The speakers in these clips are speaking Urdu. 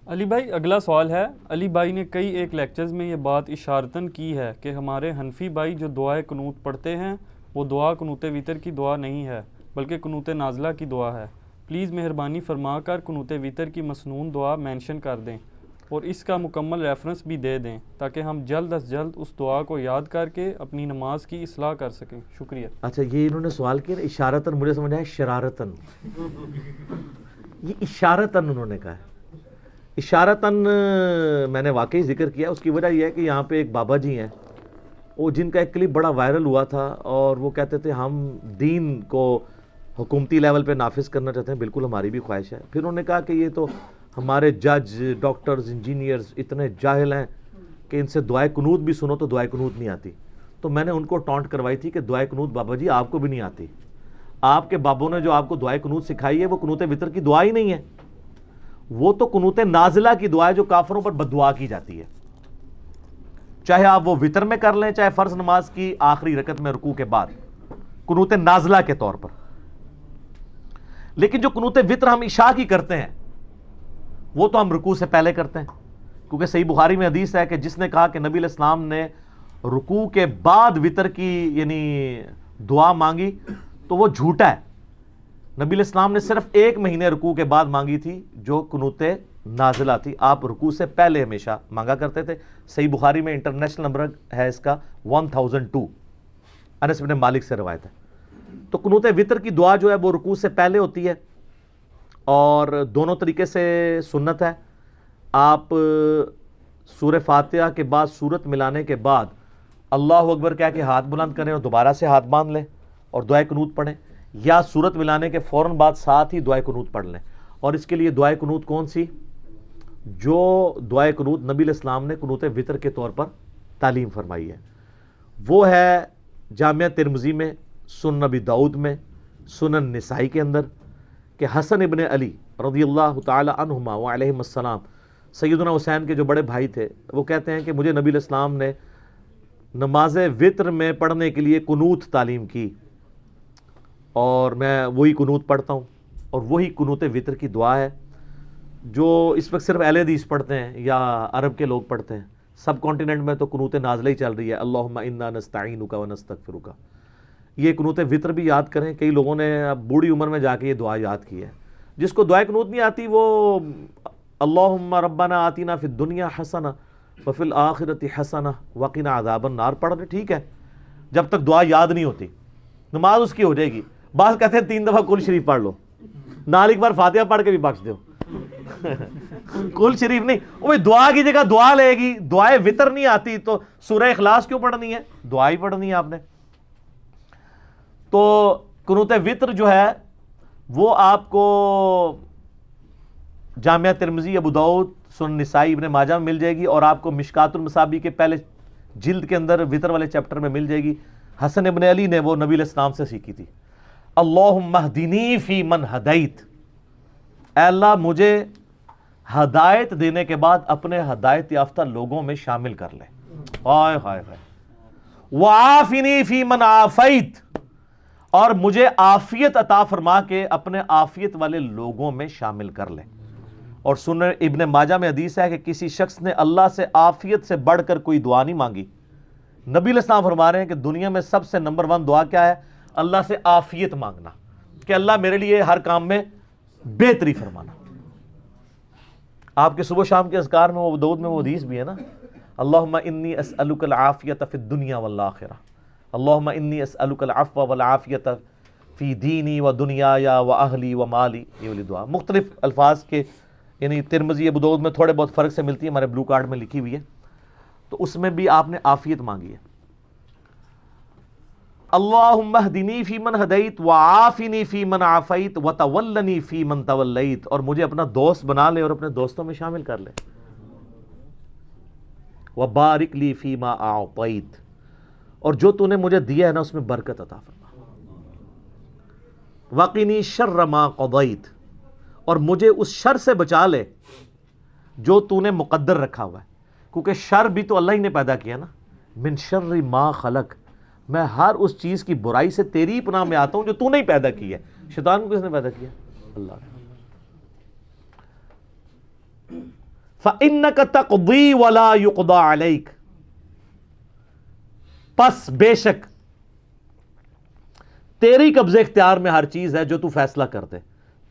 علی بھائی اگلا سوال ہے، علی بھائی نے کئی ایک لیکچرز میں یہ بات اشارتاً کی ہے کہ ہمارے حنفی بھائی جو دعائے قنوت پڑھتے ہیں وہ دعا قنوت وتر کی دعا نہیں ہے بلکہ قنوت نازلہ کی دعا ہے۔ پلیز مہربانی فرما کر قنوت وتر کی مسنون دعا مینشن کر دیں اور اس کا مکمل ریفرنس بھی دے دیں تاکہ ہم جلد از جلد اس دعا کو یاد کر کے اپنی نماز کی اصلاح کر سکیں۔ شکریہ۔ اچھا، یہ انہوں نے سوال کیا اشارتاً، مجھے سمجھ آیا شرارتاً، یہ اشارتاً انہوں نے کہا ہے۔ اشارتاً میں نے واقعی ذکر کیا، اس کی وجہ یہ ہے کہ یہاں پہ ایک بابا جی ہیں، وہ جن کا ایک کلپ بڑا وائرل ہوا تھا اور وہ کہتے تھے ہم دین کو حکومتی لیول پہ نافذ کرنا چاہتے ہیں، بالکل ہماری بھی خواہش ہے۔ پھر انہوں نے کہا کہ یہ تو ہمارے جج، ڈاکٹرز، انجینئرز اتنے جاہل ہیں کہ ان سے دعائے قنوت بھی سنو تو دعائے قنوت نہیں آتی۔ تو میں نے ان کو ٹانٹ کروائی تھی کہ دعائے قنوت بابا جی آپ کو بھی نہیں آتی، آپ کے بابوں نے جو آپ کو دعائے قنوت سکھائی ہے وہ قنوت وتر کی دعا ہی نہیں ہے، وہ تو قنوت نازلہ کی دعا ہے جو کافروں پر بد دعا کی جاتی ہے، چاہے آپ وہ وتر میں کر لیں چاہے فرض نماز کی آخری رکعت میں رکوع کے بعد، قنوت نازلہ کے طور پر۔ لیکن جو قنوت وتر ہم عشاء کی کرتے ہیں وہ تو ہم رکوع سے پہلے کرتے ہیں، کیونکہ صحیح بخاری میں حدیث ہے کہ جس نے کہا کہ نبی علیہ السلام نے رکوع کے بعد وتر کی یعنی دعا مانگی تو وہ جھوٹا ہے۔ نبی علیہ السلام نے صرف 1 مہینے رکوع کے بعد مانگی تھی جو قنوت نازلہ تھی، آپ رکوع سے پہلے ہمیشہ مانگا کرتے تھے۔ صحیح بخاری میں انٹرنیشنل نمبر ہے اس کا 1002، انس بن مالک سے روایت ہے۔ تو قنوت وتر کی دعا جو ہے وہ رکوع سے پہلے ہوتی ہے اور دونوں طریقے سے سنت ہے۔ آپ سورہ فاتحہ کے بعد سورت ملانے کے بعد اللہ اکبر کہہ کے ہاتھ بلند کریں اور دوبارہ سے ہاتھ باندھ لیں اور دعائے قنوت پڑھیں، یا سورت ملانے کے فوراً بعد ساتھ ہی دعائے قنوت پڑھ لیں۔ اور اس کے لیے دعائے قنوت کون سی؟ جو دعائے قنوت نبی علیہ السلام نے قنوت وتر کے طور پر تعلیم فرمائی ہے، وہ ہے جامعہ ترمذی میں، سنن ابی داؤد میں، سنن نسائی کے اندر، کہ حسن ابن علی رضی اللہ تعالی عنہما وعلیہم السلام، سیدنا حسین کے جو بڑے بھائی تھے، وہ کہتے ہیں کہ مجھے نبی علیہ السلام نے نماز وتر میں پڑھنے کے لیے قنوت تعلیم کی اور میں وہی قنوت پڑھتا ہوں، اور وہی قنوت وتر کی دعا ہے جو اس وقت صرف اہل حدیث پڑھتے ہیں یا عرب کے لوگ پڑھتے ہیں۔ سب کانٹیننٹ میں تو قنوت نازلہ ہی چل رہی ہے، اللہم انا نستعینک ونستغفرک۔ یہ قنوت وتر بھی یاد کریں، کئی لوگوں نے اب بوڑھی عمر میں جا کے یہ دعا یاد کی ہے۔ جس کو دعائے قنوت نہیں آتی وہ اللہم ربنا آتنا فی الدنیا حسنہ وفی الآخرۃ حسنہ وقنا عذاب النار پڑھ رہے، ٹھیک ہے، جب تک دعا یاد نہیں ہوتی نماز اس کی ہو جائے گی۔ بعض کہتے ہیں 3 دفعہ کل شریف پڑھ لو، نال ایک بار فاتحہ پڑھ کے بھی بخش دو۔ کل شریف نہیں، وہ دعا کی جگہ دعا لے گی، دعائے وتر نہیں آتی تو سورہ اخلاص کیوں پڑھنی ہے؟ دعا ہی پڑھنی ہے آپ نے۔ تو قنوت وتر جو ہے وہ آپ کو جامعہ ترمذی، ابو داؤد، سنن نسائی، ابن ماجہ میں مل جائے گی، اور آپ کو مشکات المصابیح کے پہلے جلد کے اندر وتر والے چیپٹر میں مل جائے گی۔ حسن ابن علی نے وہ نبی علیہ السلام سے سیکھی تھی۔ اللہم اہدنی فی من ہدیت، اے اللہ مجھے ہدایت دینے کے بعد اپنے ہدایت یافتہ لوگوں میں شامل کر لے، ہائے ہائے ہائے، وعافنی فی من عافیت، اور مجھے عافیت عطا فرما کے اپنے عافیت والے لوگوں میں شامل کر لے۔ اور سنن ابن ماجہ میں حدیث ہے کہ کسی شخص نے اللہ سے عافیت سے بڑھ کر کوئی دعا نہیں مانگی۔ نبی علیہ السلام فرما رہے ہیں کہ دنیا میں سب سے نمبر 1 دعا کیا ہے؟ اللہ سے عافیت مانگنا، کہ اللہ میرے لیے ہر کام میں بہتری فرمانا۔ آپ کے صبح شام کے اذکار میں وہ دعود میں وہ حدیث بھی ہے نا، اللہم انی اسألک العافیت فی الدنیا والآخرہ، اللہم انی اسألک العفو والعافیت فی دینی و دنیایا و اہلی و مالی، یہ والی دعا مختلف الفاظ کے، یعنی ترمذی، ابو داؤد میں تھوڑے بہت فرق سے ملتی ہے، ہمارے بلو کارڈ میں لکھی ہوئی ہے، تو اس میں بھی آپ نے عافیت مانگی ہے۔ اللہم اہدنی فی من ہدیت وعافنی فی من عافیت وتولنی فی من تولیت، اور مجھے اپنا دوست بنا لے اور اپنے دوستوں میں شامل کر لے۔ وبارک لی فیما اعطیت، اور جو تو نے مجھے دیا ہے نا اس میں برکت عطا فرما۔ وقنی شر ما قضیت، اور مجھے اس شر سے بچا لے جو تو نے مقدر رکھا ہوا ہے، کیونکہ شر بھی تو اللہ ہی نے پیدا کیا نا۔ من شر ما خلق، میں ہر اس چیز کی برائی سے تیری پناہ میں آتا ہوں جو تو نے ہی پیدا کی ہے۔ شیطان کو کس نے پیدا کیا؟ اللہ نے۔ فَإِنَّكَ تَقْضِي وَلَا يُقْضَى عَلَيْكَ، پس بے شک تیری قبضے اختیار میں ہر چیز ہے جو تو فیصلہ کر دے،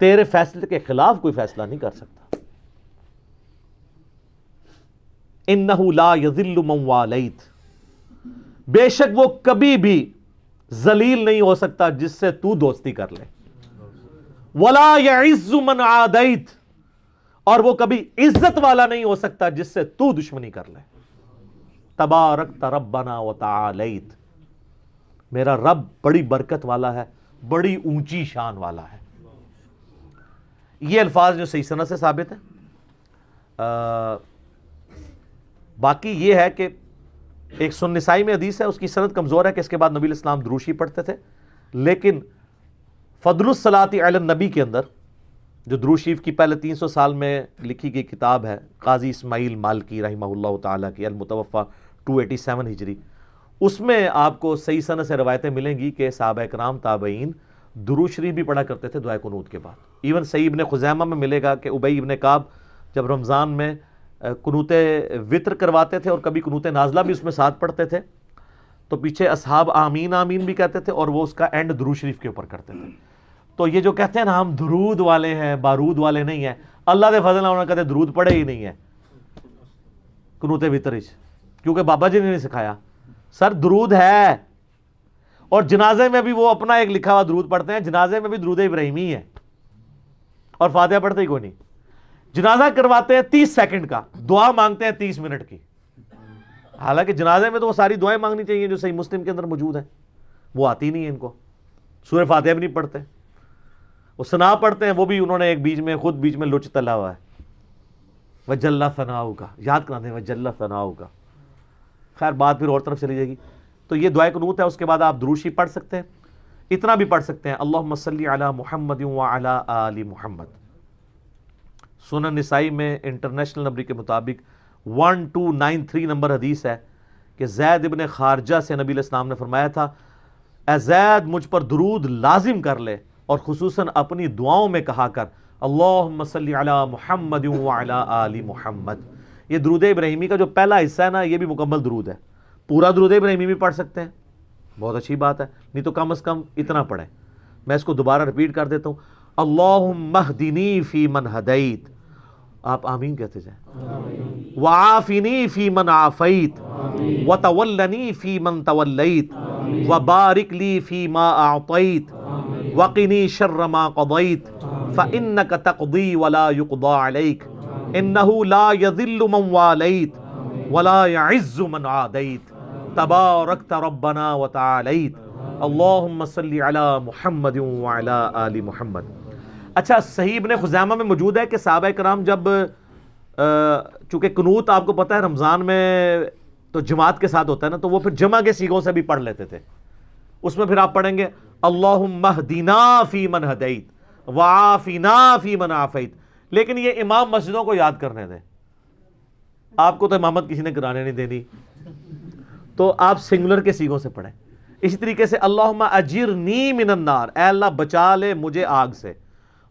تیرے فیصلے کے خلاف کوئی فیصلہ نہیں کر سکتا۔ اِنَّهُ لَا يَذِلُّ مَنْ وَالَيْتَ، بے شک وہ کبھی بھی ذلیل نہیں ہو سکتا جس سے تو دوستی کر لے، وَلَا يَعِزُّ مَنْ عَادَيْتَ، اور وہ کبھی عزت والا نہیں ہو سکتا جس سے تو دشمنی کر لے۔ تبارکت ربنا وتعالیت، میرا رب بڑی برکت والا ہے، بڑی اونچی شان والا ہے۔ یہ الفاظ جو صحیح سند سے ثابت ہے۔ باقی یہ ہے کہ ایک سنن نسائی میں حدیث ہے، اس کی سند کمزور ہے کہ اس کے بعد نبی علیہ السلام دروشی پڑھتے تھے، لیکن فضل الصلاۃ علی النبی کے اندر جو درود شریف کی پہلے 300 سال میں لکھی گئی کتاب ہے قاضی اسماعیل مالکی رحمہ اللہ تعالیٰ کی، المتوفہ 287 ہجری، اس میں آپ کو صحیح سند سے روایتیں ملیں گی کہ صحابہ کرام تابعین درود شریف بھی پڑھا کرتے تھے دعائے قنوت کے بعد۔ ایون صحیح ابن خزیمہ میں ملے گا کہ ابی ابن کعب جب رمضان میں قنوت وطر کرواتے تھے اور کبھی قنوت نازلہ بھی اس میں ساتھ پڑھتے تھے، تو پیچھے اصحاب آمین آمین بھی کہتے تھے اور وہ اس کا اینڈ درود شریف کے اوپر کرتے تھے۔ تو یہ جو کہتے ہیں نا ہم درود والے ہیں، بارود والے نہیں ہیں، اللہ دے فضل نال کہتے درود پڑھے ہی نہیں ہے قنوت وطر، کیونکہ بابا جی نے نہیں سکھایا۔ سر درود ہے، اور جنازے میں بھی وہ اپنا ایک لکھا ہوا درود پڑھتے ہیں، جنازے میں بھی درود ابراہیمی ہے، اور فاتحہ پڑھتے ہی کوئی نہیں۔ جنازہ کرواتے ہیں 30 سیکنڈ کا، دعا مانگتے ہیں 30 منٹ کی، حالانکہ جنازے میں تو وہ ساری دعائیں مانگنی چاہیے جو صحیح مسلم کے اندر موجود ہیں، وہ آتی نہیں ہے ان کو۔ سورہ فاتحہ بھی نہیں پڑھتے، وہ ثنا پڑھتے ہیں، وہ بھی انہوں نے ایک بیچ میں لچ تلا ہوا ہے، وجل ثناؤ کا یاد کراتے ہیں، وجل ثناؤ کا۔ خیر بات پھر اور طرف چلی جائے گی۔ تو یہ دعائے قنوت ہے، اس کے بعد آپ درود شریف پڑھ سکتے ہیں، اتنا بھی پڑھ سکتے ہیں اللہم صلی علی محمد وعلی آل محمد۔ سنن نسائی میں انٹرنیشنل نمبر کے مطابق 1293 نمبر حدیث ہے کہ زید ابن خارجہ سے نبی علیہ السلام نے فرمایا تھا، اے زید مجھ پر درود لازم کر لے، اور خصوصاً اپنی دعاؤں میں کہا کر اللہم صلی علی محمد وعلی آل محمد۔ یہ درود ابراہیمی کا جو پہلا حصہ ہے نا، یہ بھی مکمل درود ہے، پورا درود ابراہیمی بھی پڑھ سکتے ہیں، بہت اچھی بات ہے، نہیں تو کم از کم اتنا پڑھیں۔ میں اس کو دوبارہ رپیٹ کر دیتا ہوں، اللہم اہدنی فی من ہدیت، آپ آمین کہتے جائیں، وعافنی فی من عافیت، وتولنی فی من تولیت، وبارک لی فی ما اعطیت، وقنی شر ما قضیت، فإنک تقضی ولا یقضى علیک، انہ لا یذل من والیت ولا یعز من عادیت، تبارکت ربنا وتعالیت، اللہم صلی علی محمد وعلی آل محمد۔ اچھا، صحیح ابن خزیمہ میں موجود ہے کہ صحابہ کرام جب چونکہ قنوت آپ کو پتہ ہے رمضان میں تو جماعت کے ساتھ ہوتا ہے نا، تو وہ پھر جمع کے سیغوں سے بھی پڑھ لیتے تھے۔ اس میں پھر آپ پڑھیں گے اللہم اہدنا فی من ہدیت وعافنا فی من عافیت، لیکن یہ امام مسجدوں کو یاد کرنے دیں، آپ کو تو امامت کسی نے کرانے نہیں دینی، تو آپ سنگولر کے سیغوں سے پڑھیں۔ اسی طریقے سے اللہم اجرنی من النار، اے اللہ بچا لے مجھے آگ سے،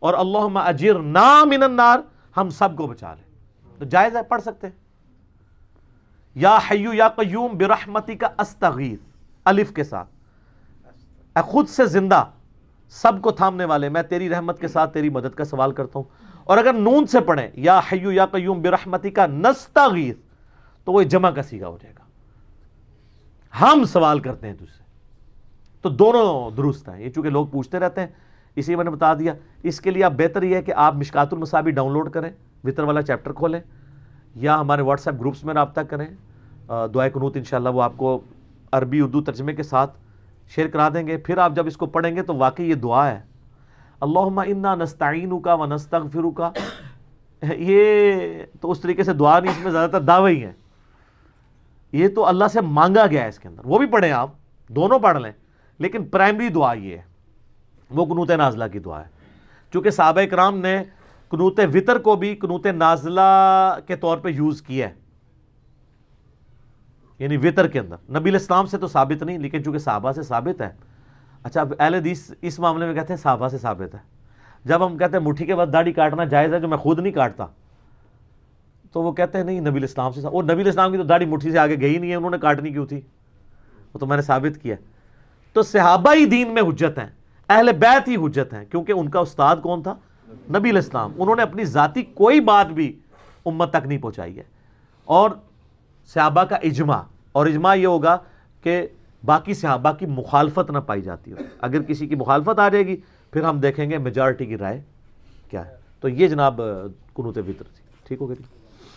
اور اللہم اجرنا من النار، ہم سب کو بچا لے، تو جائز ہے، پڑھ سکتے ہیں۔ یا حیو یا قیوم برحمتک استغیث، الف کے ساتھ، اے خود سے زندہ سب کو تھامنے والے، میں تیری رحمت کے ساتھ تیری مدد کا سوال کرتا ہوں۔ اور اگر نون سے پڑھیں یا حیو یا قیوم برحمتک نستغیث، تو وہ جمع کا صیغہ ہو جائے گا، ہم سوال کرتے ہیں تجھ سے، تو دونوں درست ہیں۔ یہ چونکہ لوگ پوچھتے رہتے ہیں، اسی میں نے بتا دیا۔ اس کے لیے آپ بہتر یہ ہے کہ آپ مشکات المصابیح ڈاؤن لوڈ کریں، وطر والا چیپٹر کھولیں، یا ہمارے واٹس ایپ گروپس میں رابطہ کریں۔ دعائے قنوت انشاءاللہ وہ آپ کو عربی اردو ترجمے کے ساتھ شیئر کرا دیں گے۔ پھر آپ جب اس کو پڑھیں گے تو واقعی یہ دعا ہے، اللہم انا نستعینک و نستغفرک، یہ تو اس طریقے سے دعا نہیں، اس میں زیادہ تر دعوے ہی ہیں، یہ تو اللہ سے مانگا گیا ہے اس کے اندر۔ وہ بھی پڑھیں، آپ دونوں پڑھ لیں، لیکن پرائمری دعا یہ ہے، وہ قنوت نازلہ کی دعا ہے۔ چونکہ صحابہ کرام نے قنوت وطر کو بھی قنوت نازلہ کے طور پہ یوز کیا ہے، یعنی وطر کے اندر۔ نبی علیہ السلام سے تو ثابت نہیں، لیکن چونکہ صحابہ سے ثابت ہے۔ اچھا، اب اہل حدیث اس معاملے میں کہتے ہیں صحابہ سے ثابت ہے۔ جب ہم کہتے ہیں مٹھی کے بعد داڑھی کاٹنا جائز ہے، جو میں خود نہیں کاٹتا، تو وہ کہتے ہیں نہیں نبی الاسلام سے، اور نبی الاسلام کی تو داڑھی مٹھی سے آگے گئی نہیں ہے، انہوں نے کاٹنی کیوں تھی؟ وہ تو میں نے ثابت کیا۔ تو صحابہ ہی دین میں حجت ہیں، اہل بیت ہی حجت ہیں، کیونکہ ان کا استاد کون تھا؟ نبی علیہ السلام۔ انہوں نے اپنی ذاتی کوئی بات بھی امت تک نہیں پہنچائی ہے۔ اور صحابہ کا اجماع، اور اجماع یہ ہوگا کہ باقی صحابہ کی مخالفت نہ پائی جاتی ہو، اگر کسی کی مخالفت آ جائے گی پھر ہم دیکھیں گے میجارٹی کی رائے کیا ہے۔ تو یہ جناب قنوت وتر تھی، ٹھیک ہو گئی؟